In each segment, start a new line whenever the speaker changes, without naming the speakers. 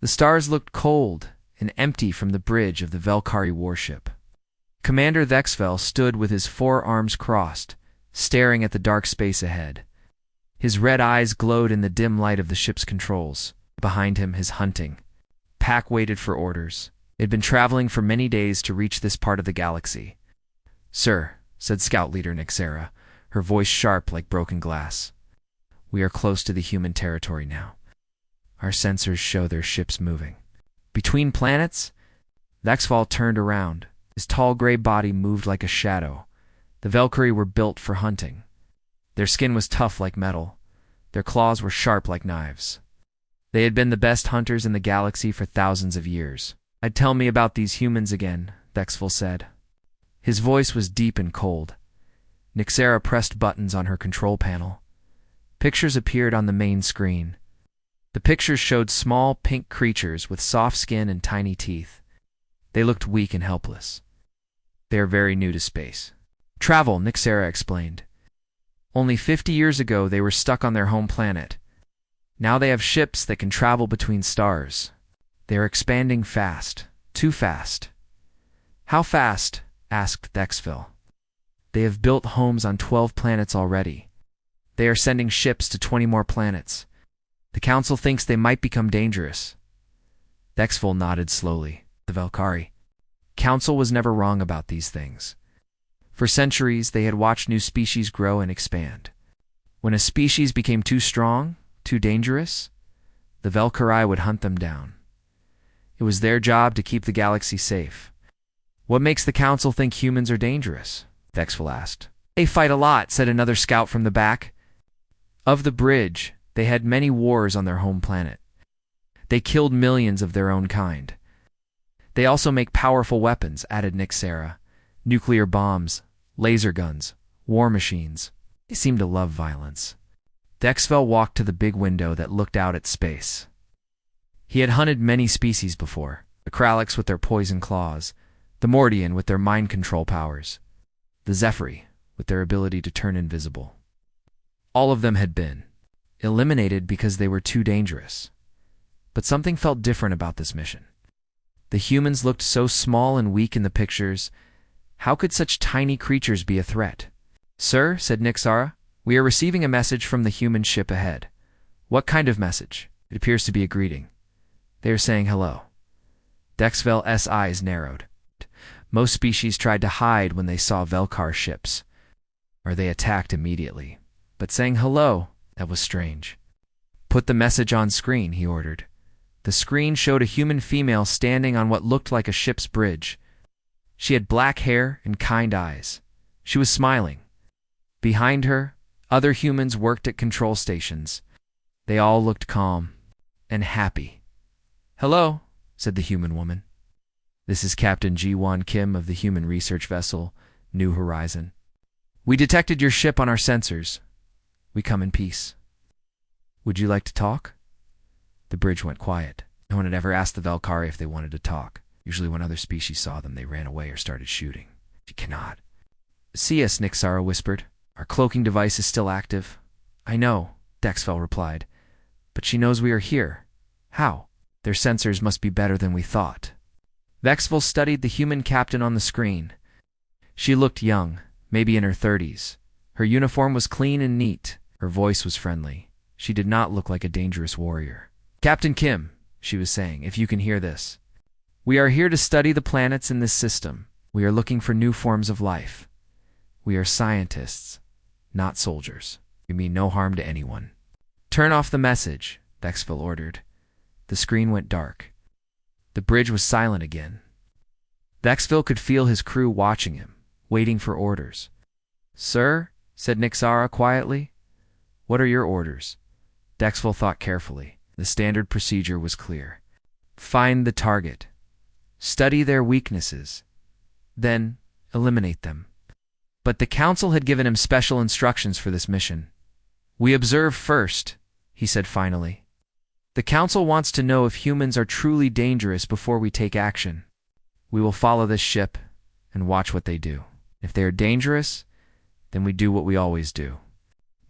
The stars looked cold and empty from the bridge of the Velkari warship. Commander Thexfell stood with his forearms crossed, staring at the dark space ahead. His red eyes glowed in the dim light of the ship's controls. Behind him, his hunting pack waited for orders. It had been traveling for many days to reach this part of the galaxy. "Sir," said Scout Leader Nixera, her voice sharp like broken glass. "We are close to the human territory now. Our sensors show their ships moving. Between planets?" Thexfall turned around. His tall gray body moved like a shadow. The Velkari were built for hunting. Their skin was tough like metal. Their claws were sharp like knives. They had been the best hunters in the galaxy for thousands of years. "I'd tell me about these humans again," Thexfell said. His voice was deep and cold. Nixera pressed buttons on her control panel. Pictures appeared on the main screen. The pictures showed small, pink creatures with soft skin and tiny teeth. They looked weak and helpless. "They are very new to space." "Travel," Nixera explained. "Only 50 years ago they were stuck on their home planet. Now they have ships that can travel between stars. They are expanding fast. Too fast." "How fast?" asked Thexfell. "They have built homes on 12 planets already. They are sending ships to 20 more planets. The Council thinks they might become dangerous." Thexfell nodded slowly. The Velkari Council was never wrong about these things. For centuries, they had watched new species grow and expand. When a species became too strong, too dangerous, the Velkari would hunt them down. It was their job to keep the galaxy safe. "What makes the Council think humans are dangerous?" Thexfell asked. "They fight a lot," said another scout from the back. Of the bridge, they had many wars on their home planet. They killed millions of their own kind. "They also make powerful weapons," added Nixera. "Nuclear bombs, laser guns, war machines. They seem to love violence." Thexfell walked to the big window that looked out at space. He had hunted many species before: the Kralliks with their poison claws, the Mordian with their mind control powers, the Zephyri with their ability to turn invisible. All of them had been eliminated because they were too dangerous. But something felt different about this mission. The humans looked so small and weak in the pictures. How could such tiny creatures be a threat? "Sir," said Nixera, "we are receiving a message from the human ship ahead." "What kind of message?" "It appears to be a greeting. They are saying hello." Thexfell's eyes narrowed. Most species tried to hide when they saw Velkar ships, or they attacked immediately. But saying hello, that was strange. "Put the message on screen," he ordered. The screen showed a human female standing on what looked like a ship's bridge. She had black hair and kind eyes. She was smiling. Behind her, other humans worked at control stations. They all looked calm and happy. "Hello," said the human woman. "This is Captain Ji-Won Kim of the human research vessel, New Horizon. We detected your ship on our sensors. We come in peace. Would you like to talk?" The bridge went quiet. No one had ever asked the Velkari if they wanted to talk. Usually when other species saw them, they ran away or started shooting. "You cannot." "See us," Nixera whispered. "Our cloaking device is still active." "I know," Thexfell replied. "But she knows we are here. How?" "Their sensors must be better than we thought." Thexfell studied the human captain on the screen. She looked young, maybe in her 30s. Her uniform was clean and neat. Her voice was friendly. She did not look like a dangerous warrior. "Captain Kim," she was saying, "if you can hear this. We are here to study the planets in this system. We are looking for new forms of life. We are scientists, not soldiers. We mean no harm to anyone." "Turn off the message," Thexfell ordered. The screen went dark. The bridge was silent again. Thexfell could feel his crew watching him, waiting for orders. "Sir," said Nixera quietly. "What are your orders?" Thexfell thought carefully. The standard procedure was clear. Find the target. Study their weaknesses. Then eliminate them. But the Council had given him special instructions for this mission. "We observe first," he said finally. "The Council wants to know if humans are truly dangerous before we take action. We will follow this ship and watch what they do. If they are dangerous, then we do what we always do."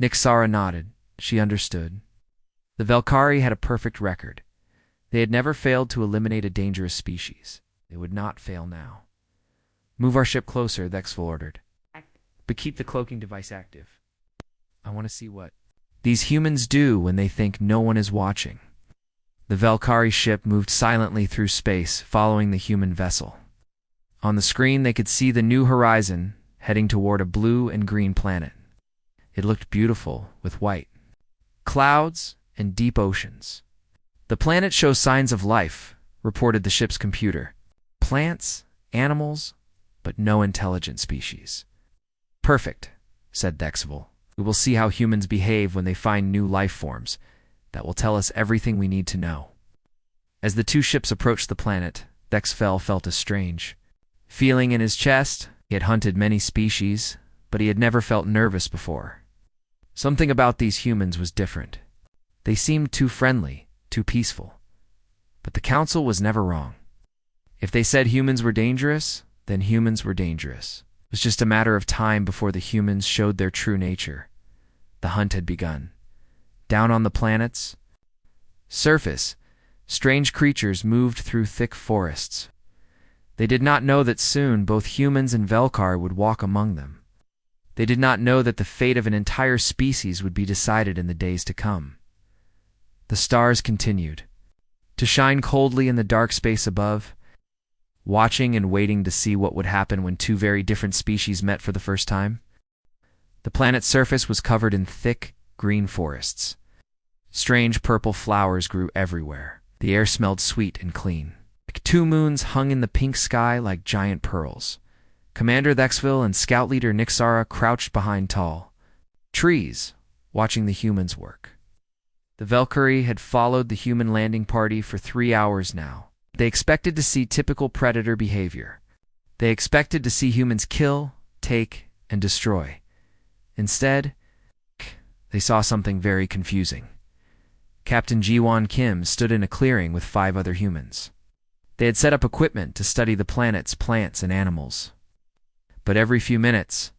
Nixera nodded. She understood. The Velkari had a perfect record. They had never failed to eliminate a dangerous species. They would not fail now. "Move our ship closer," Thexville ordered. "But keep the cloaking device active. I want to see what these humans do when they think no one is watching." The Valkyrie ship moved silently through space, following the human vessel. On the screen, they could see the new horizon, heading toward a blue and green planet. It looked beautiful, with white clouds and deep oceans. "The planet shows signs of life," reported the ship's computer. "Plants, animals, but no intelligent species." "Perfect," said Thexville. "We will see how humans behave when they find new life forms. That will tell us everything we need to know." As the two ships approached the planet, Thexville felt a strange feeling in his chest. He had hunted many species, but he had never felt nervous before. Something about these humans was different. They seemed too friendly, too peaceful. But the council was never wrong. If they said humans were dangerous, then humans were dangerous. It was just a matter of time before the humans showed their true nature. The hunt had begun. Down on the planet's surface, strange creatures moved through thick forests. They did not know that soon both humans and Velkar would walk among them. They did not know that the fate of an entire species would be decided in the days to come. The stars continued to shine coldly in the dark space above, watching and waiting to see what would happen when two very different species met for the first time. The planet's surface was covered in thick, green forests. Strange purple flowers grew everywhere. The air smelled sweet and clean. Two moons hung in the pink sky like giant pearls. Commander Thexville and Scout Leader Nixara crouched behind tall trees, watching the humans work. The Valkyrie had followed the human landing party for 3 hours now. They expected to see typical predator behavior. They expected to see humans kill, take, and destroy. Instead, they saw something very confusing. Captain Jiwon Kim stood in a clearing with 5 other humans. They had set up equipment to study the planet's plants and animals. But every few minutes,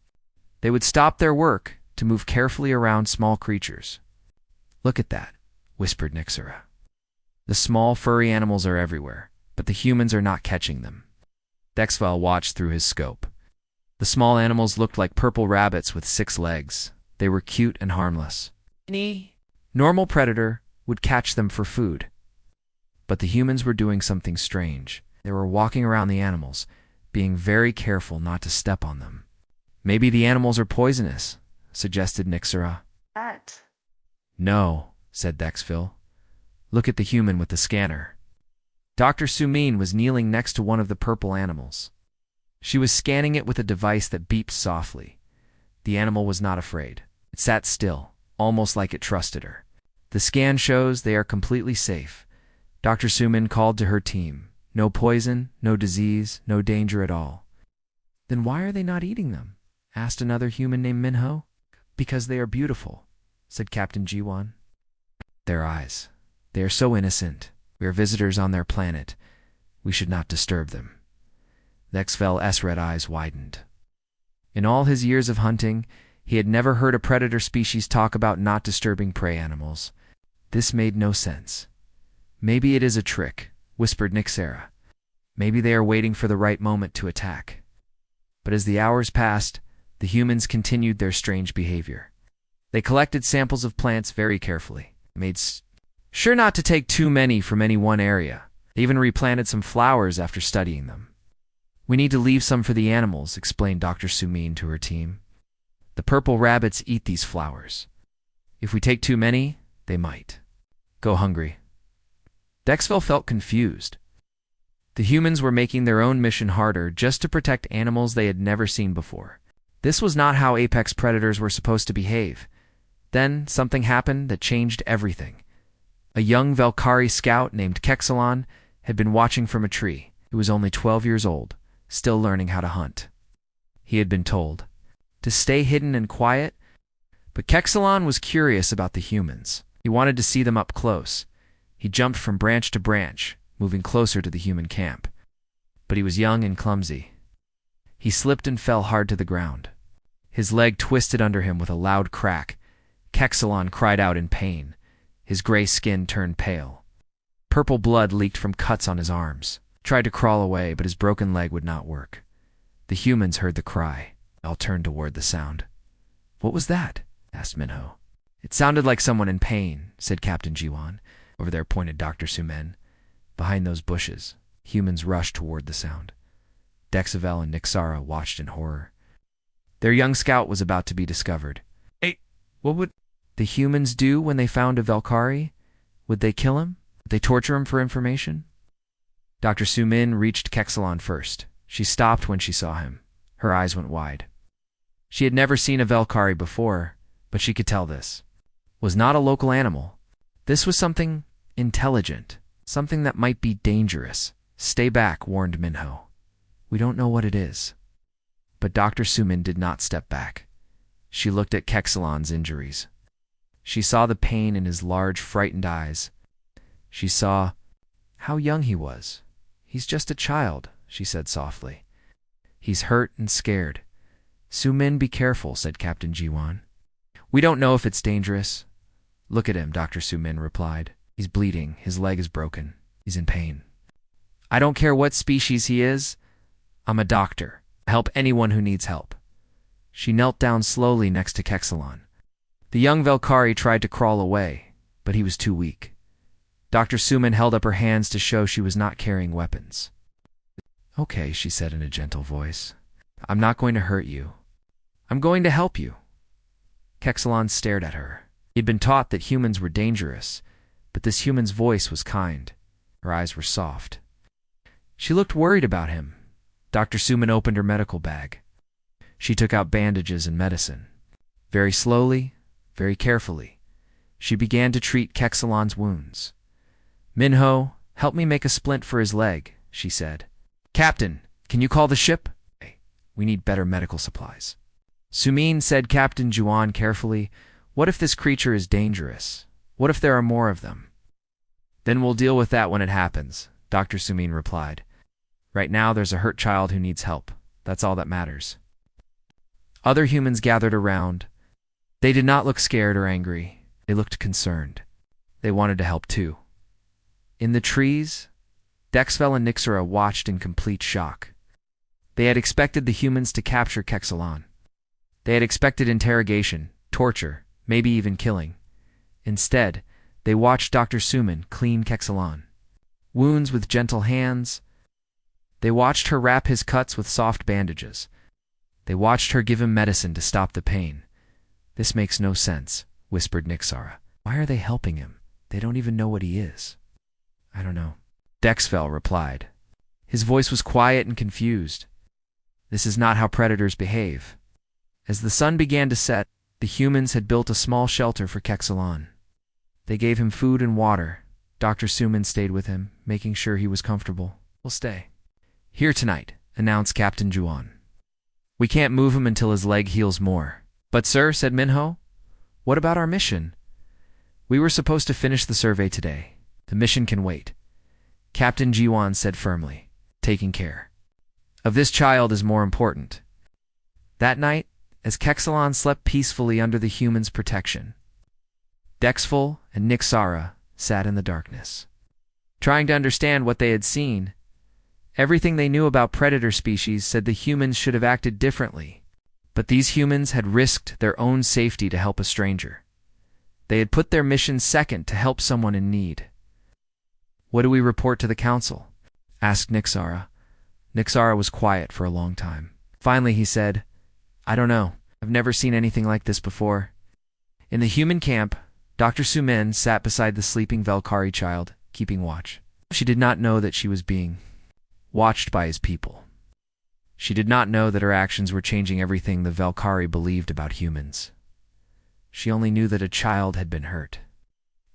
they would stop their work to move carefully around small creatures. "Look at that," whispered Nixara. "The small furry animals are everywhere, but the humans are not catching them." Thexville watched through his scope. The small animals looked like purple rabbits with 6 legs. They were cute and harmless. Any normal predator would catch them for food. But the humans were doing something strange. They were walking around the animals, being very careful not to step on them. "Maybe the animals are poisonous," suggested Nixara.
That.
"No," said Thexville. "Look at the human with the scanner." Dr. Sumin was kneeling next to one of the purple animals. She was scanning it with a device that beeped softly. The animal was not afraid. It sat still, almost like it trusted her. "The scan shows they are completely safe." Dr. Sumin called to her team. "No poison, no disease, no danger at all." "Then why are they not eating them?" asked another human named Minho. "Because they are beautiful," said Captain Jiwon. "Their eyes. They are so innocent. We are visitors on their planet. We should not disturb them." Thexville's red eyes widened. In all his years of hunting, he had never heard a predator species talk about not disturbing prey animals. This made no sense. "Maybe it is a trick," whispered Nixara. "Maybe they are waiting for the right moment to attack." But as the hours passed, the humans continued their strange behavior. They collected samples of plants very carefully, made sure not to take too many from any one area. They even replanted some flowers after studying them. "We need to leave some for the animals," explained Dr. Sumin to her team. "The purple rabbits eat these flowers. If we take too many, they might go hungry." Thexville felt confused. The humans were making their own mission harder just to protect animals they had never seen before. This was not how apex predators were supposed to behave. Then something happened that changed everything. A young Valkyrie scout named Kexalon had been watching from a tree. He was only 12 years old, still learning how to hunt. He had been told to stay hidden and quiet, but Kexalon was curious about the humans. He wanted to see them up close. He jumped from branch to branch, moving closer to the human camp. But he was young and clumsy. He slipped and fell hard to the ground. His leg twisted under him with a loud crack. Kexalon cried out in pain. His gray skin turned pale. Purple blood leaked from cuts on his arms. He tried to crawl away, but his broken leg would not work. The humans heard the cry. All turned toward the sound. "What was that?" asked Minho. "It sounded like someone in pain," said Captain Jiwan. Over there pointed Dr. Sumin. Behind those bushes, humans rushed toward the sound. Dexvel and Nixara watched in horror. Their young scout was about to be discovered. "Hey, what would the humans do when they found a Valkyrie? Would they kill him? Would they torture him for information?" Dr. Sumin reached Kexalon first. She stopped when she saw him. Her eyes went wide. She had never seen a Valkyrie before, but she could tell this was not a local animal. This was something intelligent, something that might be dangerous. "Stay back," warned Minho. "We don't know what it is." But Dr. Sumin did not step back. She looked at Kexalon's injuries. She saw the pain in his large, frightened eyes. She saw how young he was. "He's just a child," she said softly. "He's hurt and scared." "Sumin, be careful," said Captain Jiwan. "We don't know if it's dangerous." "Look at him," Dr. Sumin replied. "He's bleeding. His leg is broken. He's in pain." "I don't care what species he is. I'm a doctor. I help anyone who needs help." She knelt down slowly next to Kexalon. The young Valkyrie tried to crawl away, but he was too weak. Dr. Sumin held up her hands to show she was not carrying weapons. "Okay," she said in a gentle voice. "I'm not going to hurt you. I'm going to help you." Kexalon stared at her. He had been taught that humans were dangerous, but this human's voice was kind. Her eyes were soft. She looked worried about him. Dr. Sumin opened her medical bag. She took out bandages and medicine. Very slowly, very carefully, she began to treat Kexalon's wounds. "Minho, help me make a splint for his leg," she said. "Captain, can you call the ship? We need better medical supplies." "Sumin," said Captain Juan carefully, "what if this creature is dangerous? What if there are more of them?" "Then we'll deal with that when it happens," Dr. Sumin replied. "Right now there's a hurt child who needs help. That's all that matters." Other humans gathered around. They did not look scared or angry. They looked concerned. They wanted to help too. In the trees, Dexvel and Nixara watched in complete shock. They had expected the humans to capture Kexalon. They had expected interrogation, torture, maybe even killing. Instead, they watched Dr. Sumin clean Kexalon. Wounds with gentle hands. They watched her wrap his cuts with soft bandages. They watched her give him medicine to stop the pain. "This makes no sense," whispered Nixara. "Why are they helping him? They don't even know what he is." "I don't know," Dexvel replied. His voice was quiet and confused. "This is not how predators behave." As the sun began to set, the humans had built a small shelter for Kexalon. They gave him food and water. Dr. Sumin stayed with him, making sure he was comfortable. "We'll stay here tonight," announced Captain Juan. "We can't move him until his leg heals more." "But sir," said Minho, "what about our mission? We were supposed to finish the survey today. The mission can wait." Captain Jiwan said firmly, "Taking care of this child is more important." That night, as Kexalon slept peacefully under the humans' protection, Dexvel and Nixara sat in the darkness, trying to understand what they had seen. Everything they knew about predator species said the humans should have acted differently, but these humans had risked their own safety to help a stranger. They had put their mission second to help someone in need. "What do we report to the council?" asked Nixara. Nixara was quiet for a long time. Finally he said, "I don't know. I've never seen anything like this before." In the human camp, Dr. Sumin sat beside the sleeping Valkyrie child, keeping watch. She did not know that she was being watched by his people. She did not know that her actions were changing everything the Valkyrie believed about humans. She only knew that a child had been hurt,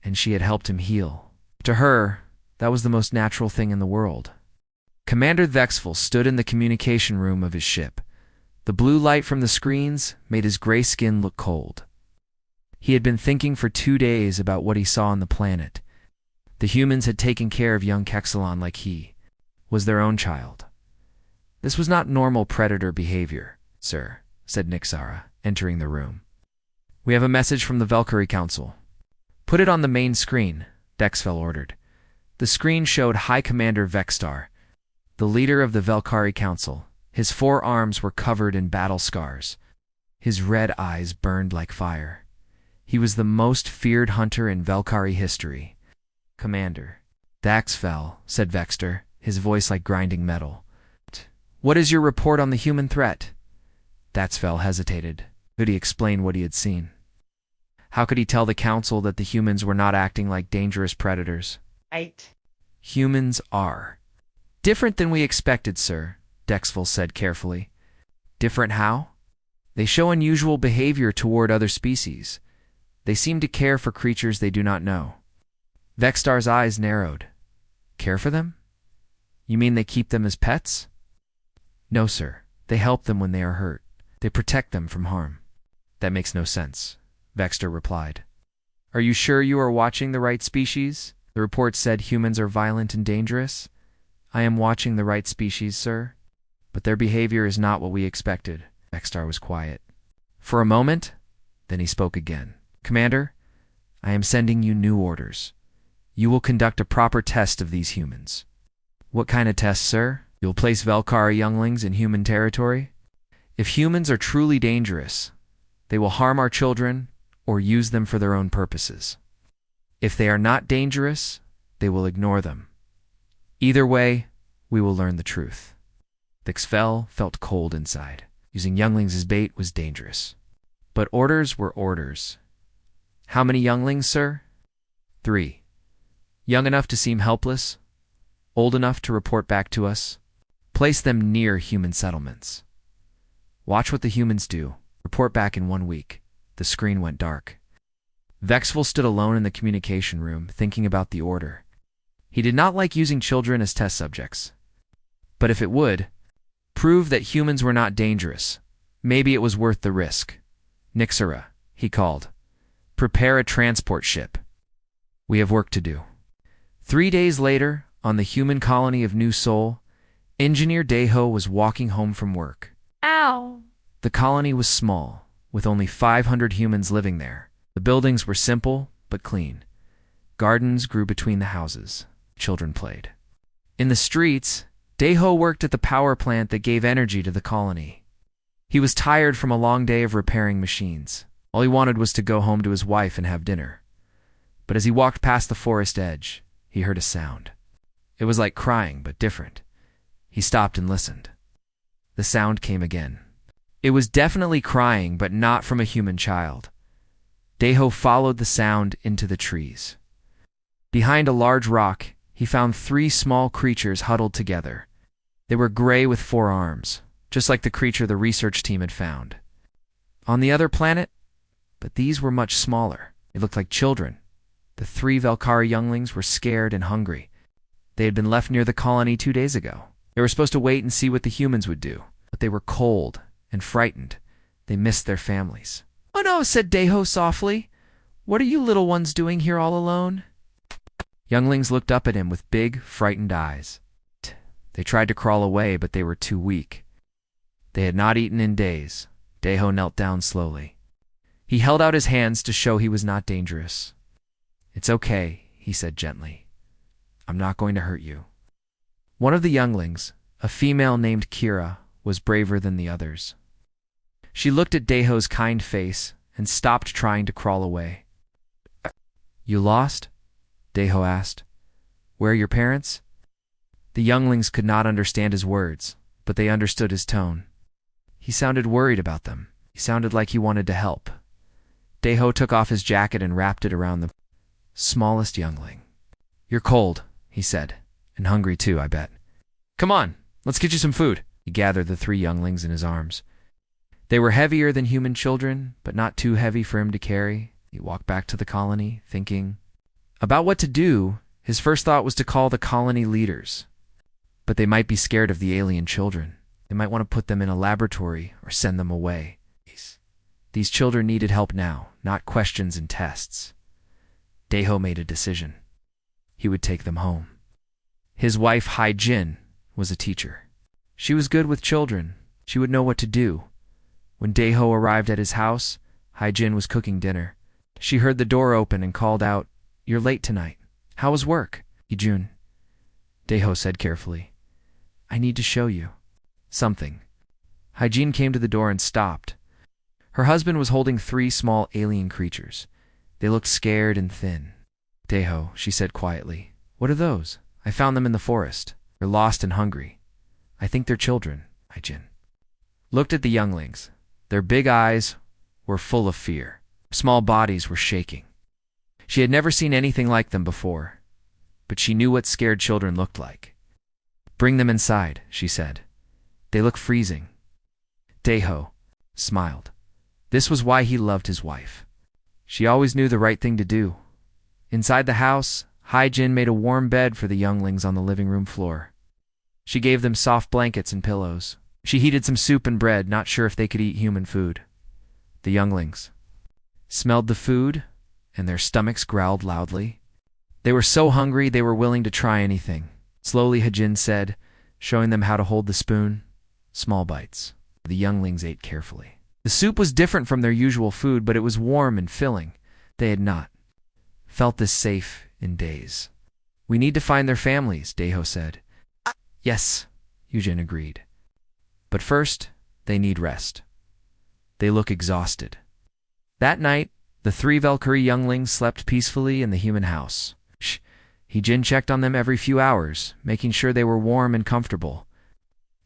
and she had helped him heal. To her, that was the most natural thing in the world. Commander Dexvel stood in the communication room of his ship. The blue light from the screens made his gray skin look cold. He had been thinking for 2 days about what he saw on the planet. The humans had taken care of young Kexalon like he was their own child. "This was not normal predator behavior, sir," said Nixara, entering the room. "We have a message from the Valkyrie Council." "Put it on the main screen," Dexvel ordered. The screen showed High Commander Vexstar, the leader of the Velkhari Council. His 4 arms were covered in battle scars. His red eyes burned like fire. He was the most feared hunter in Velkhari history. "Commander." "Daxfel," said Vexter, his voice like grinding metal. "What is your report on the human threat?" Daxfel hesitated. Could he explain what he had seen? How could he tell the council that the humans were not acting like dangerous predators?
Right.
"Humans are different than we expected, sir," Dexfel said carefully. "Different how?" "They show unusual behavior toward other species. They seem to care for creatures they do not know." Vexstar's eyes narrowed. "Care for them? You mean they keep them as pets?" "No, sir. They help them when they are hurt. They protect them from harm." "That makes no sense," Vexter replied. "Are you sure you are watching the right species? The report said humans are violent and dangerous." "I am watching the right species, sir. But their behavior is not what we expected." Vexstar was quiet. For a moment, then he spoke again. "Commander, I am sending you new orders. You will conduct a proper test of these humans." "What kind of test, sir? You'll place Velkhari younglings in human territory?" "If humans are truly dangerous, they will harm our children or use them for their own purposes. If they are not dangerous, they will ignore them. Either way, we will learn the truth." Dexfel felt cold inside. Using younglings as bait was dangerous. But orders were orders. "How many younglings, sir?" 3. Young enough to seem helpless, old enough to report back to us. Place them near human settlements. Watch what the humans do. Report back in 1 week. The screen went dark. Vexfel stood alone in the communication room, thinking about the order. He did not like using children as test subjects. But if it would prove that humans were not dangerous, maybe it was worth the risk. "Nixera," he called. "Prepare a transport ship. We have work to do." 3 days later, on the human colony of New Sol, Engineer Deho was walking home from work.
Ow.
The colony was small, with only 500 humans living there. The buildings were simple but clean. Gardens grew between the houses. Children played. In the streets, Deho worked at the power plant that gave energy to the colony. He was tired from a long day of repairing machines. All he wanted was to go home to his wife and have dinner. But as he walked past the forest edge, he heard a sound. It was like crying, but different. He stopped and listened. The sound came again. It was definitely crying, but not from a human child. Deho followed the sound into the trees. Behind a large rock, he found 3 small creatures huddled together. They were gray with 4 arms, just like the creature the research team had found. On the other planet, but these were much smaller. They looked like children. The 3 Velkhari younglings were scared and hungry. They had been left near the colony 2 days ago. They were supposed to wait and see what the humans would do, but they were cold and frightened. They missed their families. "Oh no," said Deho softly. "What are you little ones doing here all alone?" Younglings looked up at him with big, frightened eyes. They tried to crawl away, but they were too weak. They had not eaten in days. Deho knelt down slowly. He held out his hands to show he was not dangerous. "It's okay," he said gently. "I'm not going to hurt you." One of the younglings, a female named Kira, was braver than the others. She looked at Deho's kind face and stopped trying to crawl away. "You lost?" Deho asked. "Where are your parents?" The younglings could not understand his words, but they understood his tone. He sounded worried about them. He sounded like he wanted to help. Deho took off his jacket and wrapped it around the smallest youngling. "You're cold," he said, "and hungry too, I bet. Come on, let's get you some food." He gathered the 3 younglings in his arms. They were heavier than human children, but not too heavy for him to carry. He walked back to the colony, thinking about what to do. His first thought was to call the colony leaders. But they might be scared of the alien children. They might want to put them in a laboratory or send them away. These children needed help now, not questions and tests. Deho made a decision. He would take them home. His wife, Hai Jin, was a teacher. She was good with children. She would know what to do. When Deho arrived at his house, Hai Jin was cooking dinner. She heard the door open and called out, "You're late tonight. How was work?" Ijun, Daeho said carefully. I need to show you something. Hyjin came to the door and stopped. Her husband was holding 3 small alien creatures. They looked scared and thin. Daeho, she said quietly. What are those? I found them in the forest. They're lost and hungry. I think they're children. Hyjin looked at the younglings. Their big eyes were full of fear. Small bodies were shaking. She had never seen anything like them before, but she knew what scared children looked like. Bring them inside, she said. They look freezing. Daeho smiled. This was why he loved his wife. She always knew the right thing to do. Inside the house, Hyjin made a warm bed for the younglings on the living room floor. She gave them soft blankets and pillows. She heated some soup and bread, not sure if they could eat human food. The younglings smelled the food, and their stomachs growled loudly. They were so hungry they were willing to try anything. Slowly, Hyjin said, showing them how to hold the spoon. Small bites. The younglings ate carefully. The soup was different from their usual food, but it was warm and filling. They had not felt this safe in days. We need to find their families, Daeho said. Yes, Hyjin agreed. But first, they need rest. They look exhausted. That night, the 3 Valkyrie younglings slept peacefully in the human house. Hyjin checked on them every few hours, making sure they were warm and comfortable.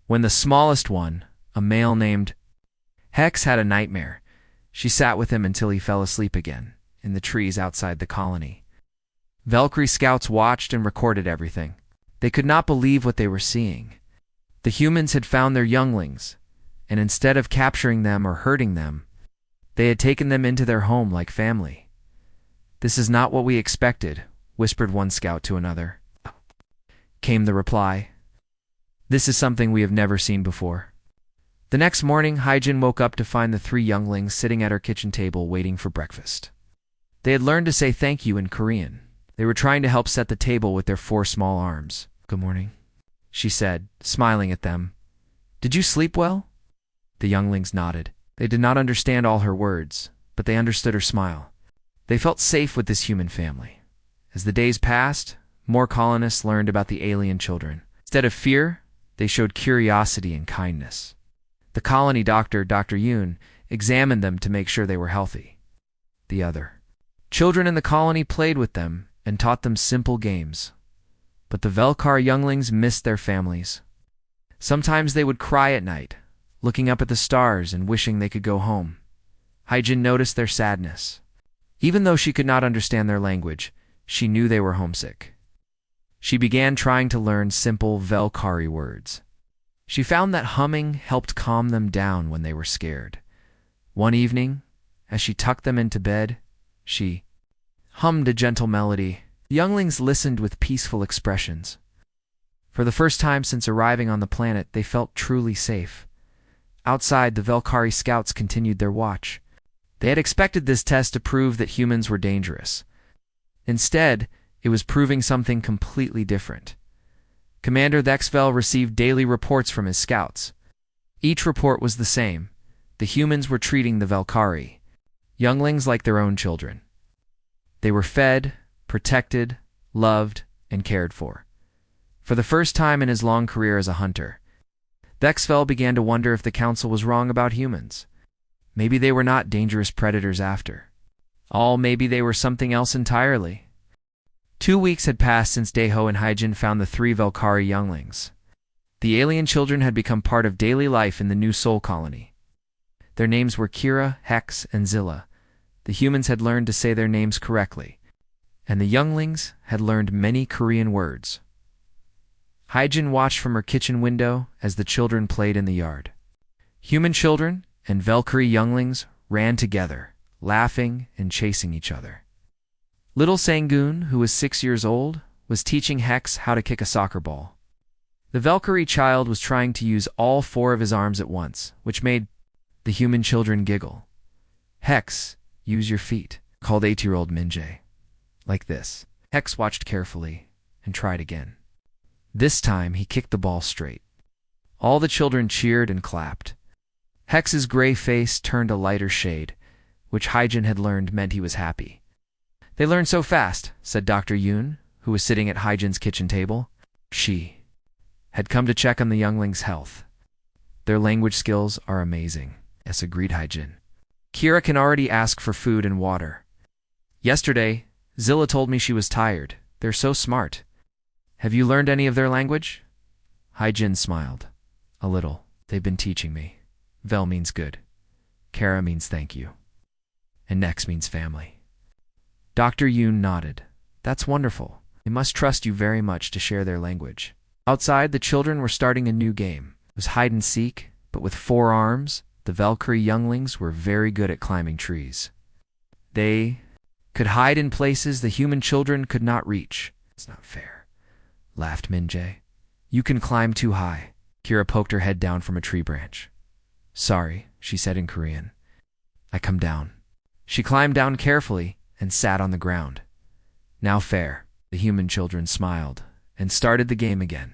When the smallest one, a male named Hex, had a nightmare, she sat with him until he fell asleep again, in the trees outside the colony. Valkyrie scouts watched and recorded everything. They could not believe what they were seeing. The humans had found their younglings, and instead of capturing them or hurting them, they had taken them into their home like family. This is not what we expected, whispered one scout to another. Came the reply. This is something we have never seen before. The next morning, Hyjin woke up to find the 3 younglings sitting at her kitchen table waiting for breakfast. They had learned to say thank you in Korean. They were trying to help set the table with their 4 small arms. Good morning, she said, smiling at them. Did you sleep well? The younglings nodded. They did not understand all her words, but they understood her smile. They felt safe with this human family. As the days passed, more colonists learned about the alien children. Instead of fear, they showed curiosity and kindness. The colony doctor, Dr. Yoon, examined them to make sure they were healthy. The other children in the colony played with them and taught them simple games. But the Velkar younglings missed their families. Sometimes they would cry at night, looking up at the stars and wishing they could go home. Hyjin noticed their sadness. Even though she could not understand their language, she knew they were homesick. She began trying to learn simple Velkari words. She found that humming helped calm them down when they were scared. One evening, as she tucked them into bed, she hummed a gentle melody. The younglings listened with peaceful expressions. For the first time since arriving on the planet, they felt truly safe. Outside, the Velkari scouts continued their watch. They had expected this test to prove that humans were dangerous. Instead, it was proving something completely different. Commander Thexvel received daily reports from his scouts. Each report was the same. The humans were treating the Velkari younglings like their own children. They were fed, protected, loved, and cared for. For the first time in his long career as a hunter, Thexvel began to wonder if the council was wrong about humans. Maybe they were not dangerous predators after all. Maybe they were something else entirely. 2 weeks had passed since Daeho and Hyjin found the 3 Velkari younglings. The alien children had become part of daily life in the new Soul Colony. Their names were Kira, Hex, and Zilla. The humans had learned to say their names correctly, and the younglings had learned many Korean words. Hyjin watched from her kitchen window as the children played in the yard. Human children and Valkyrie younglings ran together, laughing and chasing each other. Little Sangoon, who was 6 years old, was teaching Hex how to kick a soccer ball. The Valkyrie child was trying to use all 4 of his arms at once, which made the human children giggle. Hex, use your feet, called 8-year-old Minjae. Like this. Hex watched carefully and tried again. This time, he kicked the ball straight. All the children cheered and clapped. Hex's gray face turned a lighter shade, which Hyjin had learned meant he was happy. They learned so fast, said Dr. Yoon, who was sitting at Hyjin's kitchen table. She had come to check on the younglings' health. Their language skills are amazing, yes, agreed Hyjin. Kira can already ask for food and water. Yesterday, Zilla told me she was tired. They're so smart. Have you learned any of their language? Hyjin smiled. A little. They've been teaching me. Vel means good. Kara means thank you. And Nex means family. Dr. Yoon nodded. That's wonderful. They must trust you very much to share their language. Outside, the children were starting a new game. It was hide and seek, but with 4 arms, the Valkyrie younglings were very good at climbing trees. They could hide in places the human children could not reach. It's not fair, laughed Minjae. You can climb too high. Kira poked her head down from a tree branch. Sorry, she said in Korean. I come down. She climbed down carefully and sat on the ground. Now fair, the human children smiled and started the game again.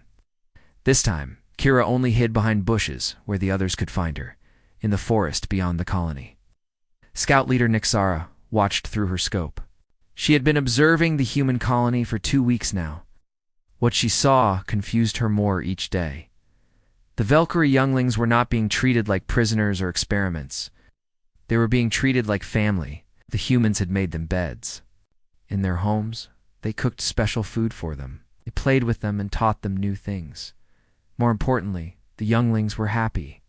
This time, Kira only hid behind bushes where the others could find her, in the forest beyond the colony. Scout leader Nixara watched through her scope. She had been observing the human colony for 2 weeks now. What she saw confused her more each day. The Valkyrie younglings were not being treated like prisoners or experiments. They were being treated like family. The humans had made them beds. In their homes, they cooked special food for them. They played with them and taught them new things. More importantly, the younglings were happy.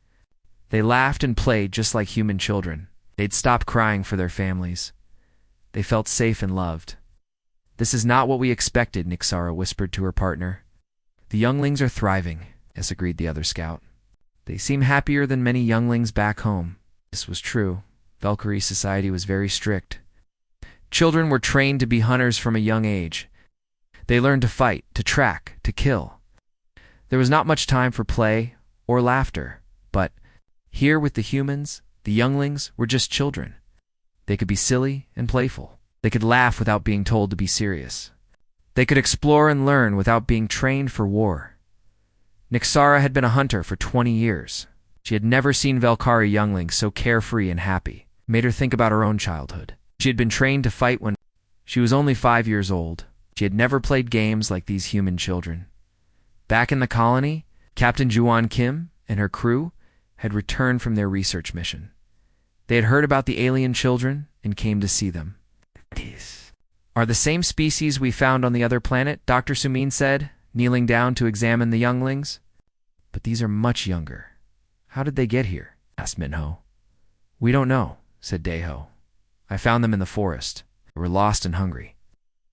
They laughed and played just like human children. They'd stopped crying for their families. They felt safe and loved. This is not what we expected, Nixara whispered to her partner. The younglings are thriving, yes, agreed the other scout. They seem happier than many younglings back home. This was true. Valkyrie society was very strict. Children were trained to be hunters from a young age. They learned to fight, to track, to kill. There was not much time for play or laughter, but here with the humans, the younglings were just children. They could be silly and playful. They could laugh without being told to be serious. They could explore and learn without being trained for war. Nixara had been a hunter for 20 years. She had never seen Valkyrie younglings so carefree and happy. It made her think about her own childhood. She had been trained to fight when she was only 5 years old. She had never played games like these human children. Back in the colony, Captain Juwon Kim and her crew had returned from their research mission. They had heard about the alien children and came to see them. These are the same species we found on the other planet, Dr. Sumin said, kneeling down to examine the younglings. But these are much younger. How did they get here? Asked Minho. We don't know, said Daeho. I found them in the forest. They were lost and hungry.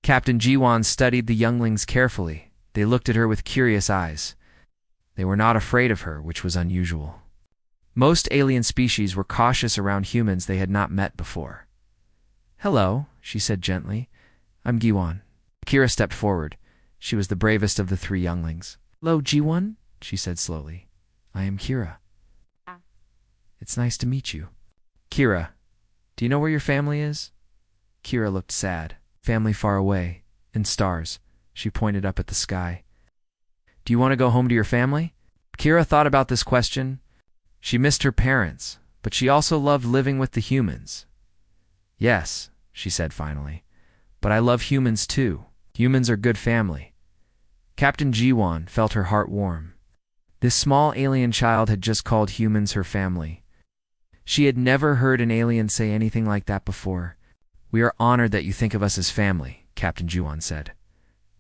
Captain Jiwon studied the younglings carefully. They looked at her with curious eyes. They were not afraid of her, which was unusual. Most alien species were cautious around humans they had not met before. Hello, she said gently. I'm Giwon. Kira stepped forward. She was the bravest of the 3 younglings. Hello, Jiwon, she said slowly. I am Kira. It's nice to meet you. Kira, do you know where your family is? Kira looked sad. Family far away, in stars. She pointed up at the sky. Do you want to go home to your family? Kira thought about this question. She missed her parents, but she also loved living with the humans. Yes, she said finally, but I love humans too. Humans are good family. Captain Jiwon felt her heart warm. This small alien child had just called humans her family. She had never heard an alien say anything like that before. We are honored that you think of us as family, Captain Jiwon said.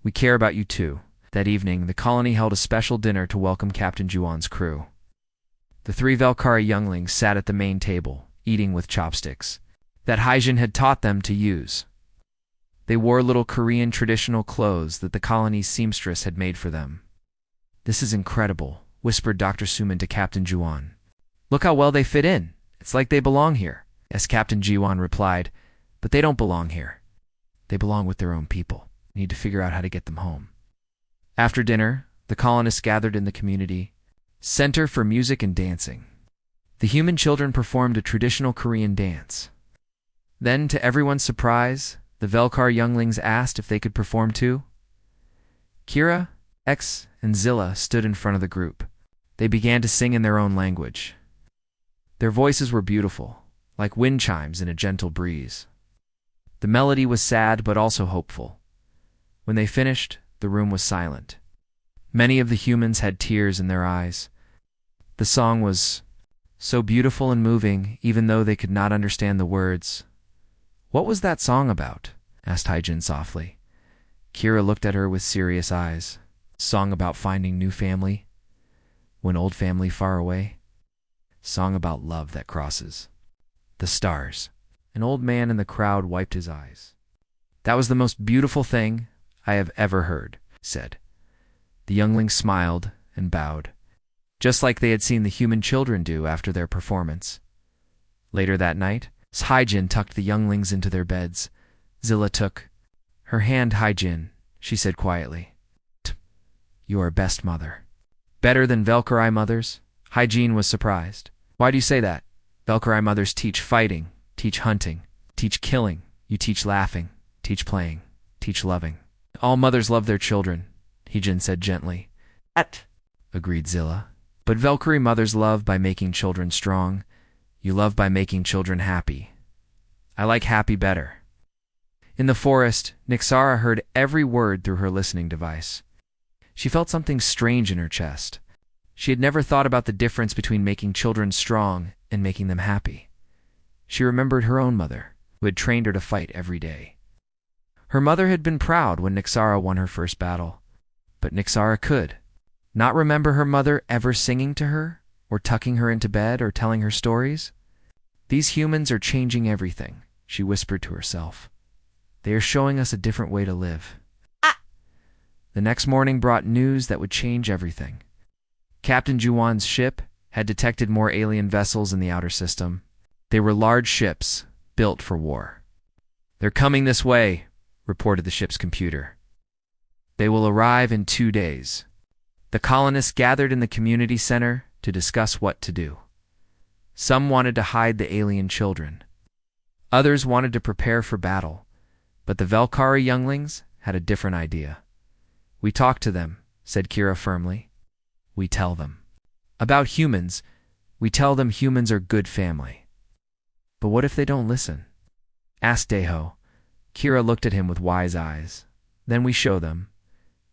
We care about you too. That evening, the colony held a special dinner to welcome Captain Jiwon's crew. The 3 Valkyrie younglings sat at the main table, eating with chopsticks that Hyjin had taught them to use. They wore little Korean traditional clothes that the colony's seamstress had made for them. This is incredible, whispered Dr. Suman to Captain Jiwon. Look how well they fit in. It's like they belong here. Yes, Captain Jiwon replied, but they don't belong here. They belong with their own people. We need to figure out how to get them home. After dinner, the colonists gathered in the community center for music and dancing. The human children performed a traditional Korean dance. Then, to everyone's surprise, the Velkar younglings asked if they could perform too. Kira, X, and Zilla stood in front of the group. They began to sing in their own language. Their voices were beautiful, like wind chimes in a gentle breeze. The melody was sad but also hopeful. When they finished, the room was silent. Many of the humans had tears in their eyes. The song was so beautiful and moving, even though they could not understand the words. "What was that song about?" asked Hyjin softly. Kira looked at her with serious eyes. "Song about finding new family? When old family far away? Song about love that crosses the stars." An old man in the crowd wiped his eyes. "That was the most beautiful thing I have ever heard," he said. The younglings smiled and bowed, just like they had seen the human children do after their performance. Later that night, Hyjin tucked the younglings into their beds. Zilla took her hand. "Hyjin," she said quietly. "You are best mother." "Better than Valkyrie mothers?" Hyjin was surprised. "Why do you say that? Valkyrie mothers teach fighting, teach hunting, teach killing. You teach laughing, teach playing, teach loving." "All mothers love their children," Hyjin said gently. "That," agreed Zilla. "But Valkyrie mothers love by making children strong. You love by making children happy. I like happy better." In the forest, Nixara heard every word through her listening device. She felt something strange in her chest. She had never thought about the difference between making children strong and making them happy. She remembered her own mother, who had trained her to fight every day. Her mother had been proud when Nixara won her first battle, but Nixara could not remember her mother ever singing to her, or tucking her into bed, or telling her stories. "These humans are changing everything," she whispered to herself. "They are showing us a different way to live." The next morning brought news that would change everything. Captain Juwan's ship had detected more alien vessels in the outer system. They were large ships, built for war. "They're coming this way," reported the ship's computer. "They will arrive in 2 days." The colonists gathered in the community center to discuss what to do. Some wanted to hide the alien children. Others wanted to prepare for battle, but the Valkyrie younglings had a different idea. "We talk to them," said Kira firmly. "We tell them. About humans, we tell them humans are good family." "But what if they don't listen?" asked Deho. Kira looked at him with wise eyes. "Then we show them.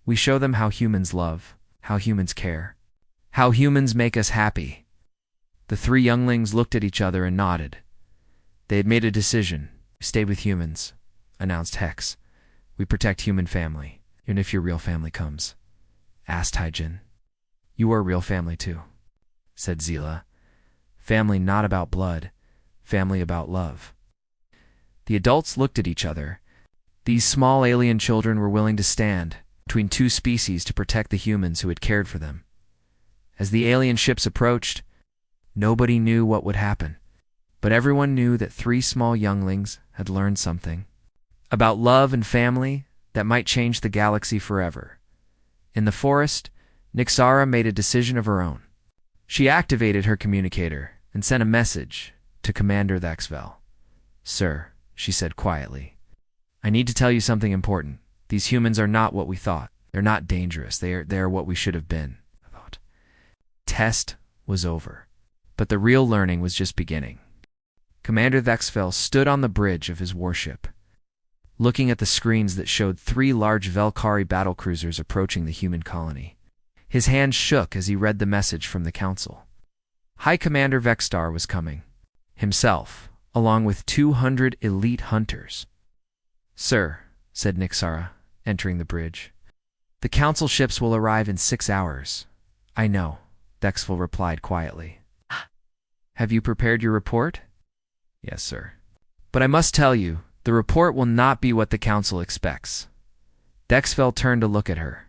We show them how humans love, how humans care, how humans make us happy." The 3 younglings looked at each other and nodded. They had made a decision. "Stay with humans," announced Hex. "We protect human family, even if your real family comes," asked Hyjin. "You are real family too," said Zila. "Family not about blood, family about love." The adults looked at each other. These small alien children were willing to stand between 2 species to protect the humans who had cared for them. As the alien ships approached, nobody knew what would happen, but everyone knew that 3 small younglings had learned something about love and family that might change the galaxy forever. In the forest, Nixara made a decision of her own. She activated her communicator and sent a message to Commander Thexvel. "Sir," she said quietly, "I need to tell you something important. These humans are not what we thought. They're not dangerous. They are what we should have been." Test was over, but the real learning was just beginning. Commander Thexvel stood on the bridge of his warship, looking at the screens that showed 3 large Valkyrie battlecruisers approaching the human colony. His hand shook as he read the message from the council. High Commander Vexstar was coming, himself, along with 200 elite hunters. "Sir," said Nixara, entering the bridge, "the council ships will arrive in 6 hours." "I know," Thexvel replied quietly. "Have you prepared your report?" "Yes, sir. But I must tell you, the report will not be what the council expects." Thexvel turned to look at her.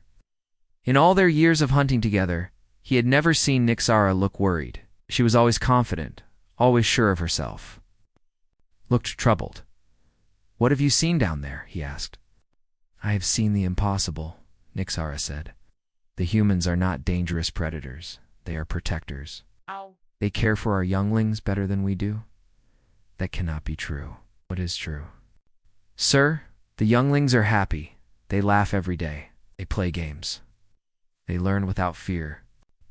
In all their years of hunting together, he had never seen Nixara look worried. She was always confident, always sure of herself. Looked troubled. "What have you seen down there?" he asked. "I have seen the impossible," Nixara said. "The humans are not dangerous predators. They are protectors.
Ow.
They care for our younglings better than we do." "That cannot be true." "What is true?" "Sir, the younglings are happy. They laugh every day. They play games. They learn without fear.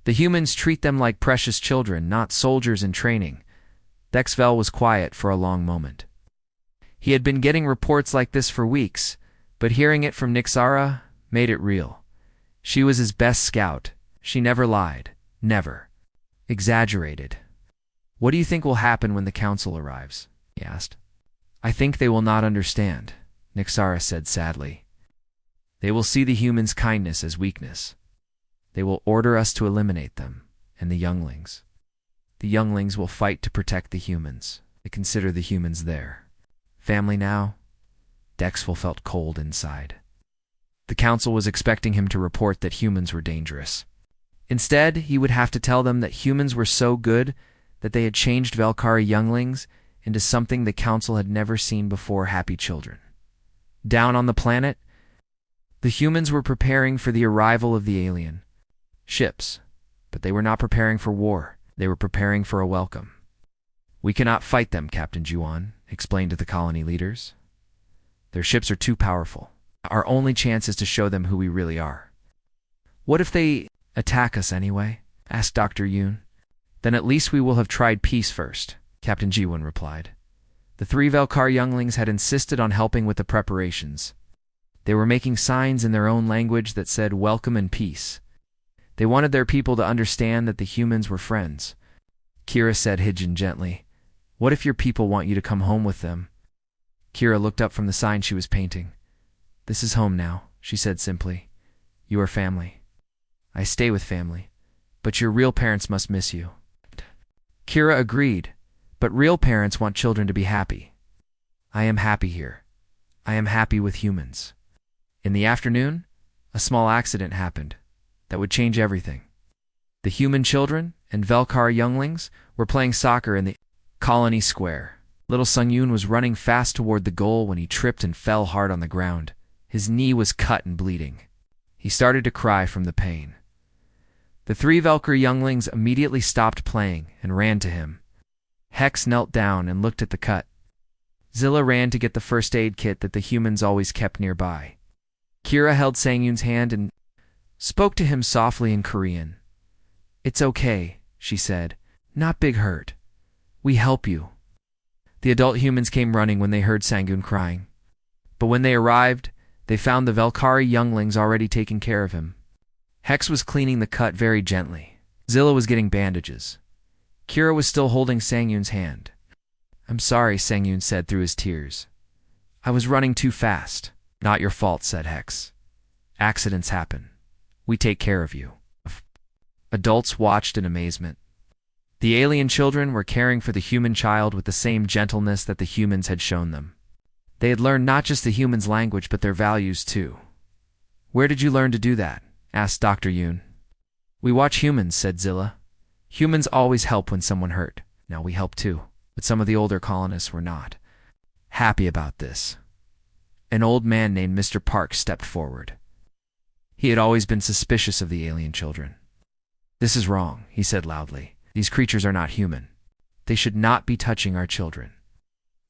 The humans treat them like precious children, not soldiers in training." Thexvel was quiet for a long moment. He had been getting reports like this for weeks, But hearing it from Nixara made it real. She was his best scout. She never lied, never exaggerated. "What do you think will happen when the council arrives?" he asked. "I think they will not understand," Nixara said sadly. "They will see the humans' kindness as weakness. They will order us to eliminate them, and the younglings. The younglings will fight to protect the humans. They consider the humans their family now." Dexville felt cold inside. The council was expecting him to report that humans were dangerous. Instead, he would have to tell them that humans were so good that they had changed Valkyrie younglings into something the council had never seen before: happy children. Down on the planet, the humans were preparing for the arrival of the alien ships, but they were not preparing for war. They were preparing for a welcome. "We cannot fight them," Captain Juan explained to the colony leaders. "Their ships are too powerful. Our only chance is to show them who we really are." "What if they attack us anyway?" asked Dr. Yoon. "Then at least we will have tried peace first," Captain Jiwon replied. The three Velkar younglings had insisted on helping with the preparations. They were making signs in their own language that said welcome and peace. They wanted their people to understand that the humans were friends. Kira said Hijin gently, "What if your people want you to come home with them?" Kira looked up from the sign she was painting. "This is home now," she said simply. "You are family. I stay with family, but your real parents must miss you." Kira agreed, but real parents want children to be happy. "I am happy here. I am happy with humans." In the afternoon, a small accident happened that would change everything. The human children and Velkar younglings were playing soccer in the colony square. Little Sungyun was running fast toward the goal when he tripped and fell hard on the ground. His knee was cut and bleeding. He started to cry from the pain. The three Velkar younglings immediately stopped playing and ran to him. Hex knelt down and looked at the cut. Zilla ran to get the first aid kit that the humans always kept nearby. Kira held Sangyun's hand and spoke to him softly in Korean. "It's okay," she said. "Not big hurt. We help you." The adult humans came running when they heard Sangyun crying. But when they arrived, they found the Velkari younglings already taking care of him. Hex was cleaning the cut very gently. Zilla was getting bandages. Kira was still holding Sangyun's hand. "I'm sorry," Sangyun said through his tears. "I was running too fast." "Not your fault," said Hex. "Accidents happen. We take care of you." Adults watched in amazement. The alien children were caring for the human child with the same gentleness that the humans had shown them. They had learned not just the humans' language but their values too. "Where did you learn to do that?" asked Dr. Yoon. "We watch humans," said Zilla. "Humans always help when someone hurt. Now we help too." But some of the older colonists were not happy about this. An old man named Mr. Park stepped forward. He had always been suspicious of the alien children. "This is wrong," he said loudly. "These creatures are not human. They should not be touching our children.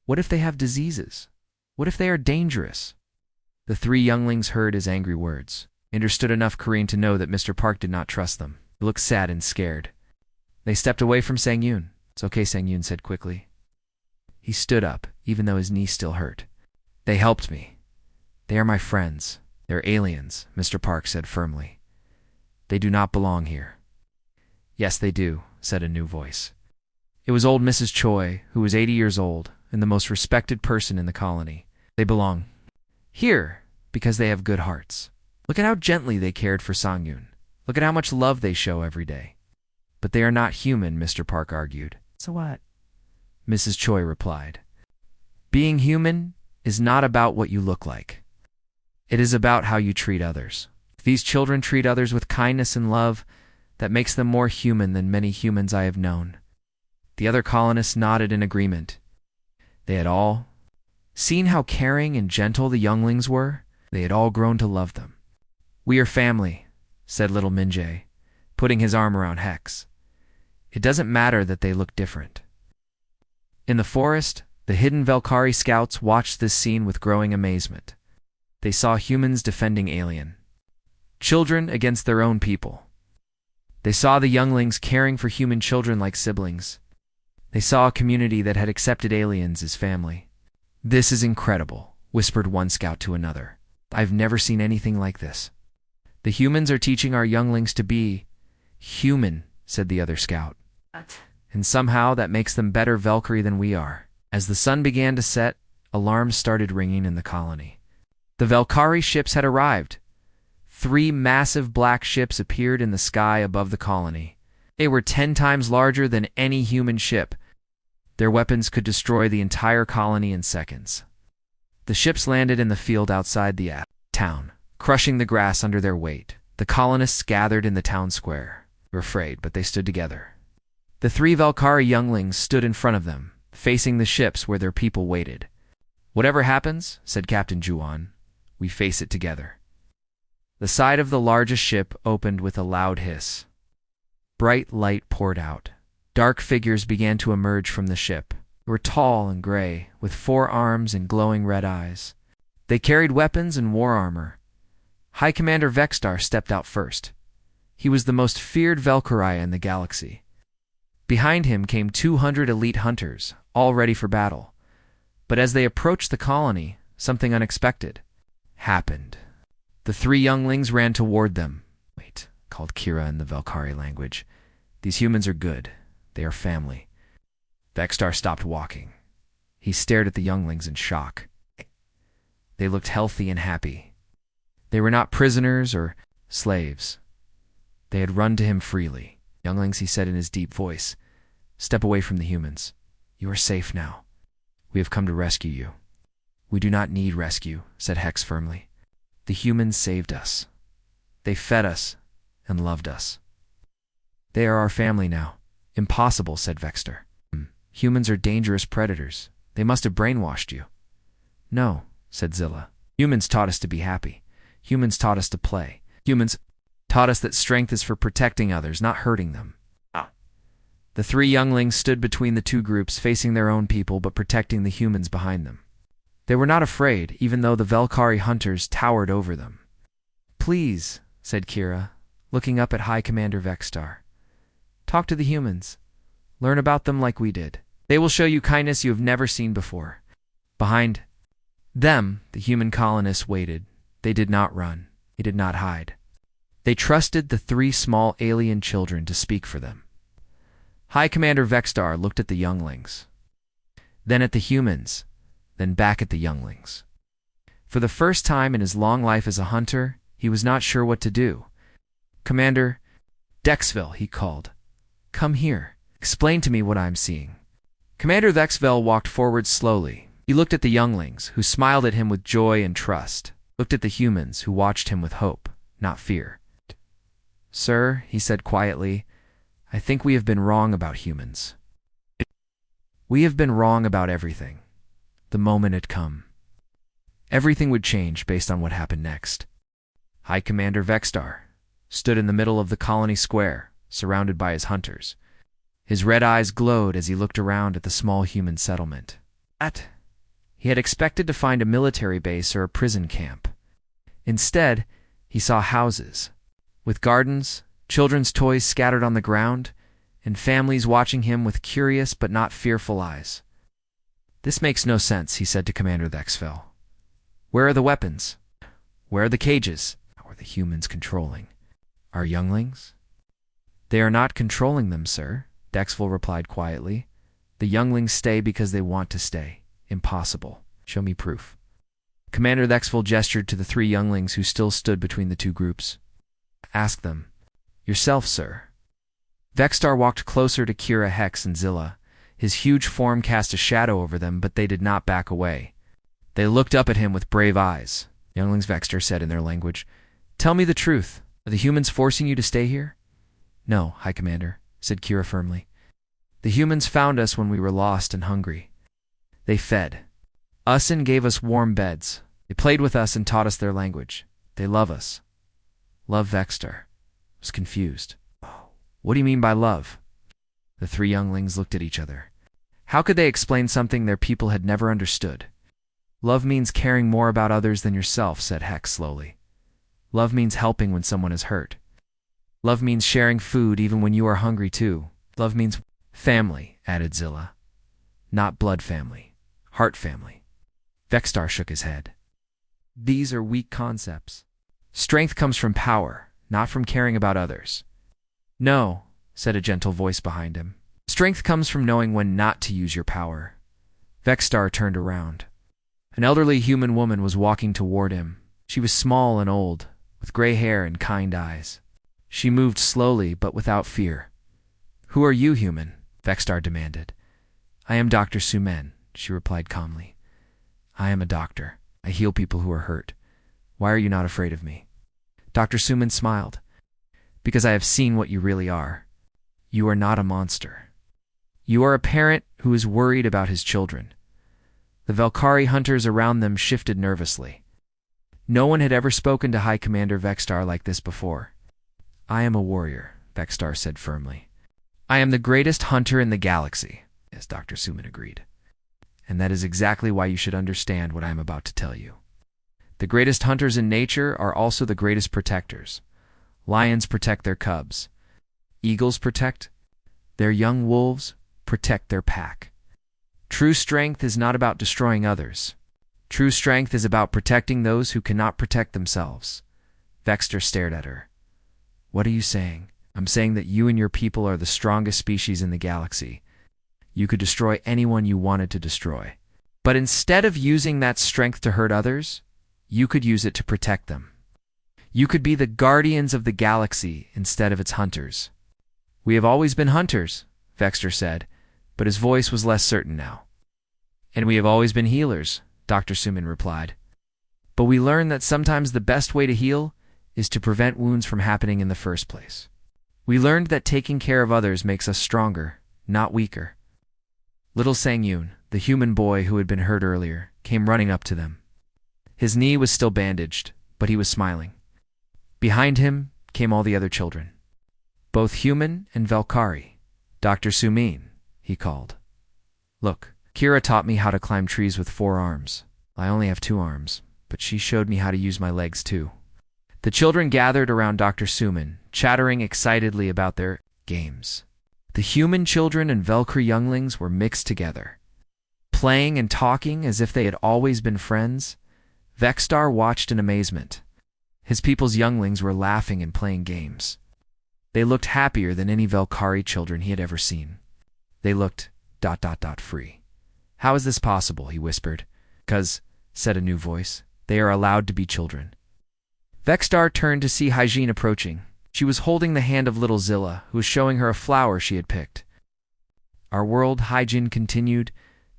What if they have diseases? What if they are dangerous?" The three younglings heard his angry words, understood enough Korean to know that Mr. Park did not trust them. He looked sad and scared. They stepped away from Sangyun. "It's okay," Sangyun said quickly. He stood up, even though his knee still hurt. "They helped me. They are my friends. They're aliens," Mr. Park said firmly. "They do not belong here." "Yes, they do," said a new voice. It was old Mrs. Choi, who was 80 years old and the most respected person in the colony. "They belong here because they have good hearts. Look at how gently they cared for Sangyun. Look at how much love they show every day." "But they are not human," Mr. Park argued. "So what?" Mrs. Choi replied. "Being human is not about what you look like. It is about how you treat others. If these children treat others with kindness and love, that makes them more human than many humans I have known." The other colonists nodded in agreement. They had all seen how caring and gentle the younglings were. They had all grown to love them. "We are family," said little Minjae, putting his arm around Hex. "It doesn't matter that they look different." In the forest, the hidden Velkari scouts watched this scene with growing amazement. They saw humans defending alien children against their own people. They saw the younglings caring for human children like siblings. They saw a community that had accepted aliens as family. "This is incredible," whispered one scout to another. I've never seen anything like this. The humans are teaching our younglings to be human, said the other scout. And somehow that makes them better Valkyrie than we are. As the sun began to set, alarms started ringing in the colony. The Valkyrie ships had arrived. 3 massive black ships appeared in the sky above the colony. They were 10 times larger than any human ship. Their weapons could destroy the entire colony in seconds. The ships landed in the field outside the town, crushing the grass under their weight. The colonists gathered in the town square. They were afraid, but they stood together. The 3 Valkyrie younglings stood in front of them, facing the ships where their people waited. Whatever happens, said Captain Juan, we face it together. The side of the largest ship opened with a loud hiss. Bright light poured out. Dark figures began to emerge from the ship. They were tall and gray, with 4 arms and glowing red eyes. They carried weapons and war armor. High Commander Vexstar stepped out first. He was the most feared Valkyrie in the galaxy. Behind him came 200 elite hunters, all ready for battle. But as they approached the colony, something unexpected happened. The 3 younglings ran toward them. Wait, called Kira in the Valkyrie language. These humans are good. They are family. Vexstar stopped walking. He stared at the younglings in shock. They looked healthy and happy. They were not prisoners or slaves. They had run to him freely. Younglings, he said in his deep voice, step away from the humans. You are safe now. We have come to rescue you. We do not need rescue, said Hex firmly. The humans saved us. They fed us and loved us. They are our family now. Impossible, said Vexstar. Humans are dangerous predators. They must have brainwashed you. No, said Zilla. Humans taught us to be happy. Humans taught us to play. Humans taught us that strength is for protecting others, not hurting them. The 3 younglings stood between the 2 groups, facing their own people but protecting the humans behind them. They were not afraid, even though the Valkyrie hunters towered over them. Please, said Kira, looking up at High Commander Vexstar. Talk to the humans. Learn about them like we did. They will show you kindness you have never seen before. Behind them, the human colonists waited. They did not run. They did not hide. They trusted the 3 small alien children to speak for them. High Commander Vexstar looked at the younglings, then at the humans, then back at the younglings. For the first time in his long life as a hunter, he was not sure what to do. Commander Dexville, he called. Come here. Explain to me what I am seeing. Commander Dexville walked forward slowly. He looked at the younglings, who smiled at him with joy and trust. Looked at the humans, who watched him with hope, not fear. Sir, he said quietly, I think we have been wrong about humans. We have been wrong about everything. The moment had come. Everything would change based on what happened next. High Commander Vexstar stood in the middle of the colony square, surrounded by his hunters. His red eyes glowed as he looked around at the small human settlement. He had expected to find a military base or a prison camp. Instead, he saw houses, with gardens, children's toys scattered on the ground, and families watching him with curious but not fearful eyes. This makes no sense, he said to Commander Dexville. Where are the weapons? Where are the cages? How are the humans controlling our younglings? They are not controlling them, sir, Dexville replied quietly. The younglings stay because they want to stay. Impossible. Show me proof. Commander Dexville gestured to the 3 younglings who still stood between the 2 groups. Ask them. Yourself, sir. Vexstar walked closer to Kira, Hex, and Zilla. His huge form cast a shadow over them, but they did not back away. They looked up at him with brave eyes. Younglings, Vexstar said in their language. Tell me the truth. Are the humans forcing you to stay here? No, High Commander, said Kira firmly. The humans found us when we were lost and hungry. They fed us and gave us warm beds. They played with us and taught us their language. They love us. Love Vexstar was confused. What do you mean by love? The 3 younglings looked at each other. How could they explain something their people had never understood? Love means caring more about others than yourself, said Hex slowly. Love means helping when someone is hurt. Love means sharing food even when you are hungry too. Love means family, added Zilla. Not blood family. Heart family. Vexstar shook his head. These are weak concepts. Strength comes from power, not from caring about others. No, said a gentle voice behind him. Strength comes from knowing when not to use your power. Vexstar turned around. An elderly human woman was walking toward him. She was small and old, with gray hair and kind eyes. She moved slowly but without fear. Who are you, human? Vexstar demanded. I am Dr. Sumen, she replied calmly. I am a doctor. I heal people who are hurt. Why are you not afraid of me? Dr. Sumen smiled. Because I have seen what you really are. You are not a monster. You are a parent who is worried about his children. The Valkyrie hunters around them shifted nervously. No one had ever spoken to High Commander Vexstar like this before. I am a warrior, Vexstar said firmly. I am the greatest hunter in the galaxy, as Dr. Sumen agreed. And that is exactly why you should understand what I am about to tell you. The greatest hunters in nature are also the greatest protectors. Lions protect their cubs. Eagles protect their young wolves, protect their pack. True strength is not about destroying others. True strength is about protecting those who cannot protect themselves. Vexstar stared at her. What are you saying? I'm saying that you and your people are the strongest species in the galaxy. You could destroy anyone you wanted to destroy. But instead of using that strength to hurt others, you could use it to protect them. You could be the guardians of the galaxy instead of its hunters. We have always been hunters, Vexstar said, but his voice was less certain now. And we have always been healers, Dr. Sumen replied. But we learned that sometimes the best way to heal is to prevent wounds from happening in the first place. We learned that taking care of others makes us stronger, not weaker. Little Sang-yoon, the human boy who had been hurt earlier, came running up to them. His knee was still bandaged, but he was smiling. Behind him came all the other children. Both human and Valkyrie. Dr. Sumen, he called. Look, Kira taught me how to climb trees with 4 arms. I only have 2 arms, but she showed me how to use my legs too. The children gathered around Dr. Sumen, chattering excitedly about their games. The human children and Valkyrie younglings were mixed together. Playing and talking as if they had always been friends, Vexstar watched in amazement. His people's younglings were laughing and playing games. They looked happier than any Valkyrie children he had ever seen. They looked ... free. How is this possible? He whispered. 'Cause, said a new voice, they are allowed to be children. Vexstar turned to see Hygiene approaching. She was holding the hand of little Zilla, who was showing her a flower she had picked. Our world, Hygiene continued,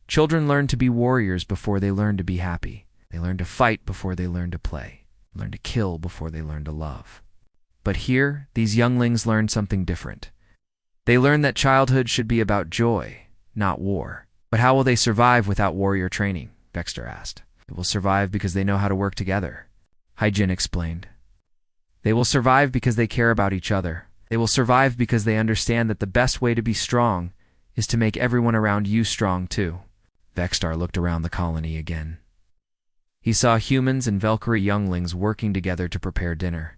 children learn to be warriors before they learn to be happy. They learn to fight before they learn to play. Learn to kill before they learn to love. But here, these younglings learn something different. They learn that childhood should be about joy, not war. But how will they survive without warrior training? Vexstar asked. They will survive because they know how to work together, Hygiene explained. They will survive because they care about each other. They will survive because they understand that the best way to be strong is to make everyone around you strong too. Vexstar looked around the colony again. He saw humans and Valkyrie younglings working together to prepare dinner.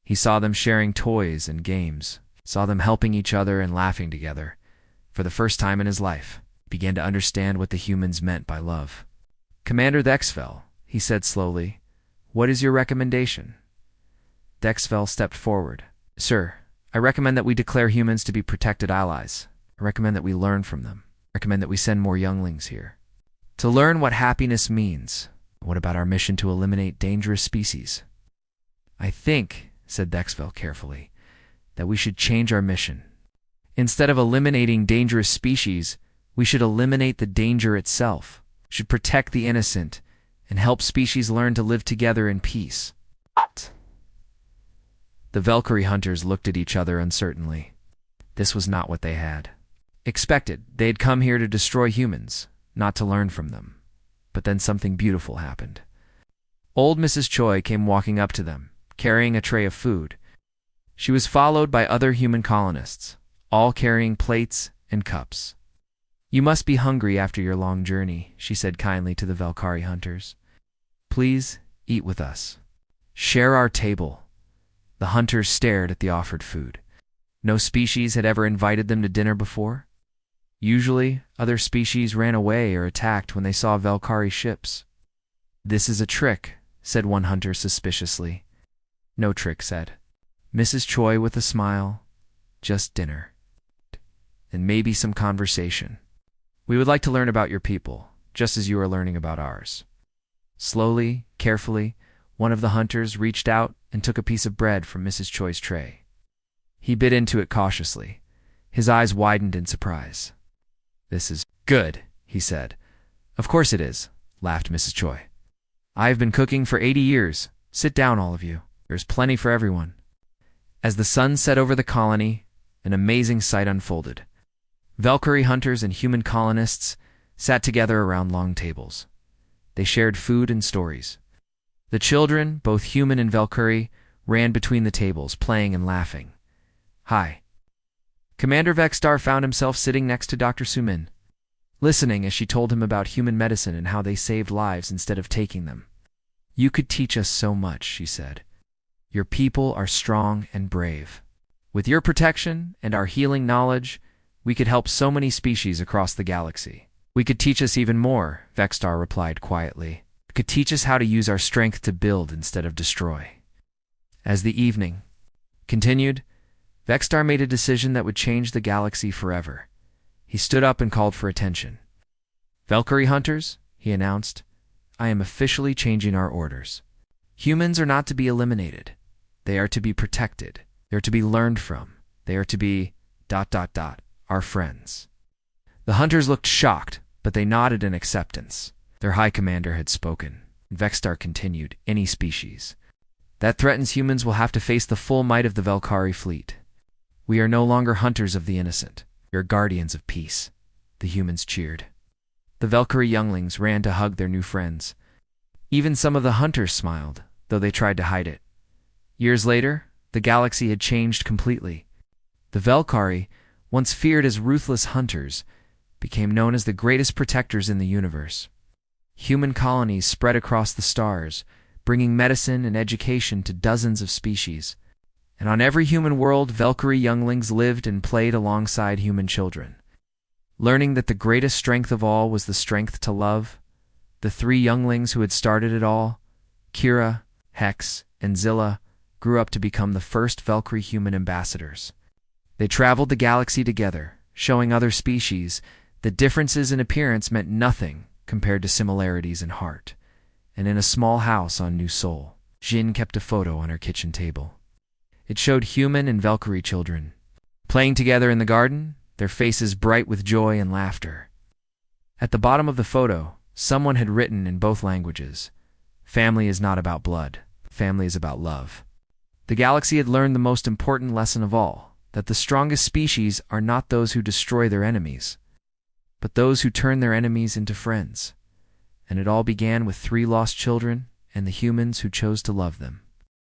He saw them sharing toys and games, saw them helping each other and laughing together. For the first time in his life, he began to understand what the humans meant by love. Commander Dexfel, he said slowly, what is your recommendation? Dexfel stepped forward. Sir, I recommend that we declare humans to be protected allies. I recommend that we learn from them. I recommend that we send more younglings here. To learn what happiness means. What about our mission to eliminate dangerous species? I think, said Dexfel carefully, that we should change our mission. Instead of eliminating dangerous species, we should eliminate the danger itself. We should protect the innocent and help species learn to live together in peace. The Valkyrie hunters looked at each other uncertainly. This was not what they had expected. They had come here to destroy humans, not to learn from them. But then something beautiful happened. Old Mrs. Choi came walking up to them, carrying a tray of food. She was followed by other human colonists, all carrying plates and cups. You must be hungry after your long journey, she said kindly to the Valkyrie hunters. Please eat with us. Share our table. The hunters stared at the offered food. No species had ever invited them to dinner before. Usually, other species ran away or attacked when they saw Valkyrie ships. This is a trick, said one hunter suspiciously. No trick, said Mrs. Choi with a smile. Just dinner. And maybe some conversation. We would like to learn about your people, just as you are learning about ours. Slowly, carefully, one of the hunters reached out and took a piece of bread from Mrs. Choi's tray. He bit into it cautiously. His eyes widened in surprise. This is good, he said. Of course it is, laughed Mrs. Choi. I have been cooking for 80 years. Sit down, all of you. There's plenty for everyone. As the sun set over the colony, an amazing sight unfolded. Valkyrie hunters and human colonists sat together around long tables. They shared food and stories. The children, both human and Valkyrie, ran between the tables, playing and laughing. Hi. Commander Vexstar found himself sitting next to Dr. Sumin, listening as she told him about human medicine and how they saved lives instead of taking them. You could teach us so much, she said. Your people are strong and brave. With your protection and our healing knowledge, we could help so many species across the galaxy. We could teach us even more, Vexstar replied quietly. You could teach us how to use our strength to build instead of destroy. As the evening continued, Vexstar made a decision that would change the galaxy forever. He stood up and called for attention. Valkyrie hunters, he announced, I am officially changing our orders. Humans are not to be eliminated. They are to be protected. They are to be learned from. They are to be ... our friends. The hunters looked shocked, but they nodded in acceptance. Their high commander had spoken. Vexstar continued, any species that threatens humans will have to face the full might of the Valkyrie fleet. We are no longer hunters of the innocent. We are guardians of peace. The humans cheered. The Valkyrie younglings ran to hug their new friends. Even some of the hunters smiled, though they tried to hide it. Years later, the galaxy had changed completely. The Valkyrie, once feared as ruthless hunters, became known as the greatest protectors in the universe. Human colonies spread across the stars, bringing medicine and education to dozens of species. And on every human world, Valkyrie younglings lived and played alongside human children. Learning that the greatest strength of all was the strength to love, the three younglings who had started it all, Kira, Hex, and Zilla, grew up to become the first Valkyrie human ambassadors. They traveled the galaxy together, showing other species that differences in appearance meant nothing compared to similarities in heart. And in a small house on New Sol, Jin kept a photo on her kitchen table. It showed human and Valkyrie children playing together in the garden, their faces bright with joy and laughter. At the bottom of the photo, someone had written in both languages, "Family is not about blood. Family is about love." The galaxy had learned the most important lesson of all, that the strongest species are not those who destroy their enemies, but those who turn their enemies into friends. And it all began with 3 lost children and the humans who chose to love them.